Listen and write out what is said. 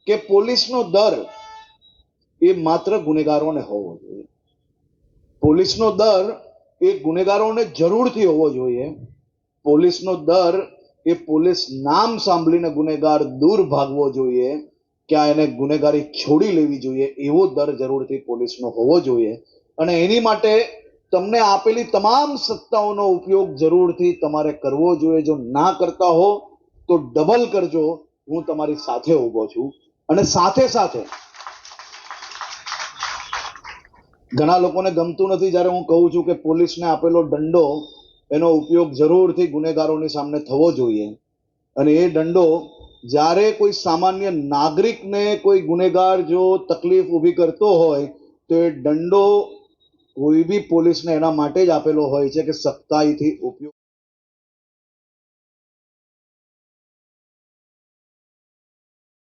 કે પોલીસનો દર એ માત્ર ગુનેગારોને હોવો જોઈએ. પોલીસનો દર એ ગુનેગારોને જરૂરથી હોવો જોઈએ. પોલીસનો દર એ પોલીસ નામ સાંભળીને ગુનેગાર દૂર ભાગવો જોઈએ, ક્યાં એને ગુનેગારી છોડી લેવી જોઈએ, એવો દર જરૂરથી પોલીસનો હોવો જોઈએ. અને એની માટે તમને આપેલી તમામ સત્તાઓનો ઉપયોગ જરૂરથી તમારે કરવો જોઈએ. જો ના કરતા હો તો ડબલ કરજો, હું તમારી સાથે ઊભો છું. અને સાથે સાથે ઘણા લોકોને ગમતું નથી જ્યારે હું કહું છું કે પોલીસને આપેલો દંડો એનો ઉપયોગ જરૂરથી ગુનેગારોની સામે થવો જોઈએ. અને એ દંડો જ્યારે કોઈ સામાન્ય નાગરિકને કોઈ ગુનેગાર જો તકલીફ ઊભી કરતો હોય તો એ દંડો કોઈ બી પોલીસને એના માટે જ આપેલો હોય છે કે સખ્તાઈથી ઉપયોગ